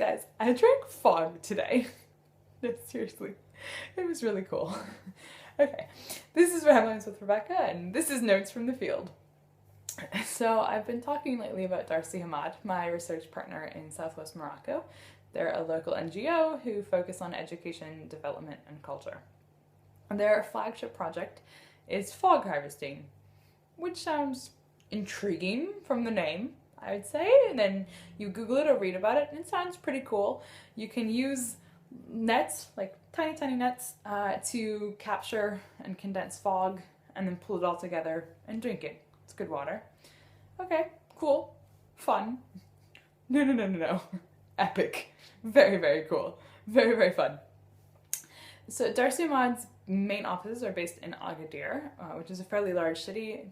Guys, I drank fog today. No, seriously. It was really cool. Okay, this is Ramblings with Rebecca, and this is Notes from the Field. So I've been talking lately about Dar Si Hmad, my research partner in southwest Morocco. They're a local NGO who focus on education, development, and culture. And their flagship project is fog harvesting, which sounds intriguing from the name, I would say. And then you Google it or read about it, and it sounds pretty cool. You can use nets, like tiny nets, to capture and condense fog and then pull it all together and drink it. It's good water. Okay, cool, fun. No. Epic. Very cool. Very fun. So Dar Si Hmad's main offices are based in Agadir, which is a fairly large city,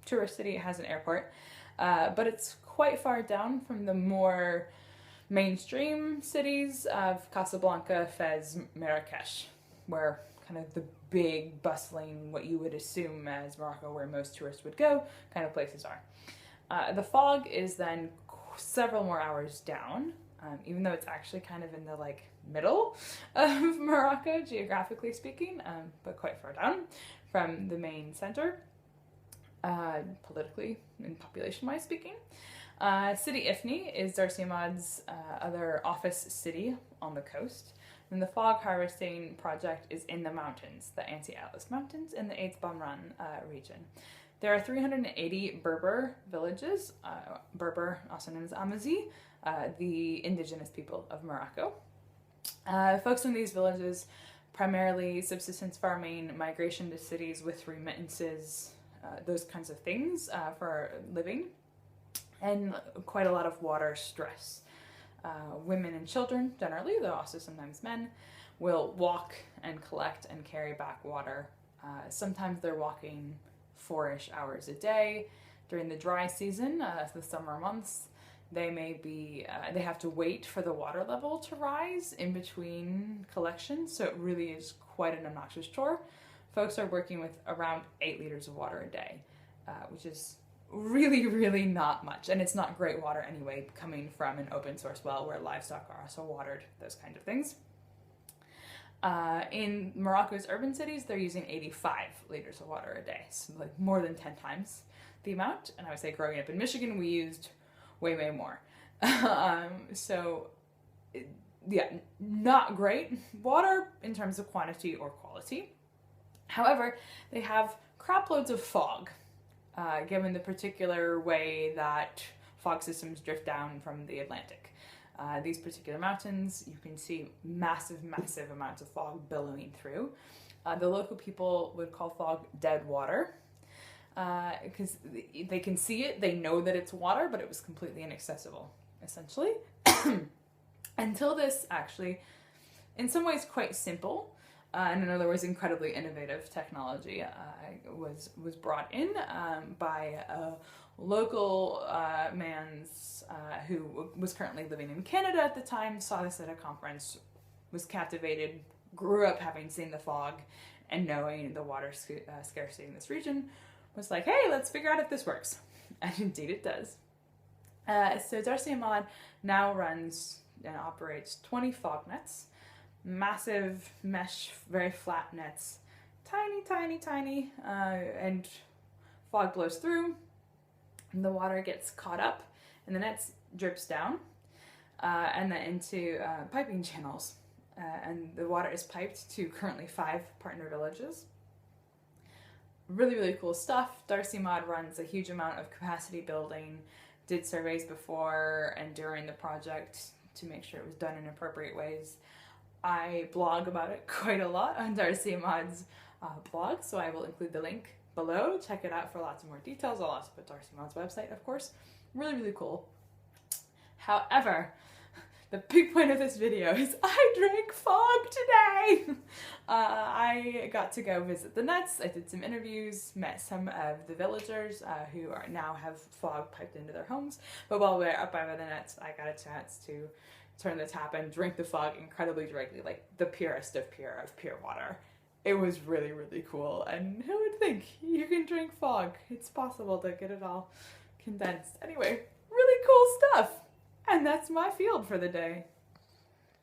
tourist city. It has an airport, but it's quite far down from the more mainstream cities of Casablanca, Fez, Marrakesh, where kind of the big, bustling, what you would assume as Morocco, where most tourists would go, kind of places are. The fog is then several more hours down, even though it's actually kind of in the middle of Morocco, geographically speaking, but quite far down from the main center, politically and population-wise speaking. City Ifni is Dar Si Hmad's other office city on the coast. And the fog harvesting project is in the mountains, the Anti-Atlas Mountains in the Eighth Bamran region. There are 380 Berber villages, Berber, also known as Amazi, the indigenous people of Morocco. Folks in these villages, primarily subsistence farming, migration to cities with remittances, those kinds of things for living, and quite a lot of water stress. Women and children, generally, though also sometimes men, will walk and collect and carry back water. Sometimes they're walking 4-ish hours a day. During the dry season, the summer months, they have to wait for the water level to rise in between collections, so it really is quite an obnoxious chore. Folks are working with around 8 liters of water a day, which is really not much, and it's not great water anyway, coming from an open source well where livestock are also watered, those kind of things. In Morocco's urban cities, they're using 85 liters of water a day, so more than 10 times the amount. And I would say growing up in Michigan, we used way more. Not great water in terms of quantity or quality. However, they have crap loads of fog, given the particular way that fog systems drift down from the Atlantic. These particular mountains, you can see massive amounts of fog billowing through. The local people would call fog dead water, because they can see it, they know that it's water, but it was completely inaccessible, essentially. Until this actually, in some ways quite simple, and in other words incredibly innovative technology was brought in by a local man's who was currently living in Canada at the time, saw this at a conference, was captivated, grew up having seen the fog and knowing the water scarcity in this region, was like, hey, let's figure out if this works. And indeed it does. So Dar Si Hmad now runs and operates 20 fog nets, massive mesh, very flat nets, tiny, and fog blows through, and the water gets caught up, and the nets drips down, and then into piping channels, and the water is piped to currently 5 partner villages. Really cool stuff. Dar Si Hmad runs a huge amount of capacity building, did surveys before and during the project to make sure it was done in appropriate ways. I blog about it quite a lot on Dar Si Hmad's blog, so I will include the link below. Check it out for lots of more details. I'll also put Dar Si Hmad's website, of course. Really cool. However, the big point of this video is I drank fog today! I got to go visit the nets. I did some interviews, met some of the villagers who now have fog piped into their homes. But while we were up by the nets, I got a chance to turn the tap and drink the fog incredibly directly, like the purest of pure water. It was really cool, and who would think you can drink fog? It's possible to get it all condensed. Anyway, really cool stuff! And that's my field for the day.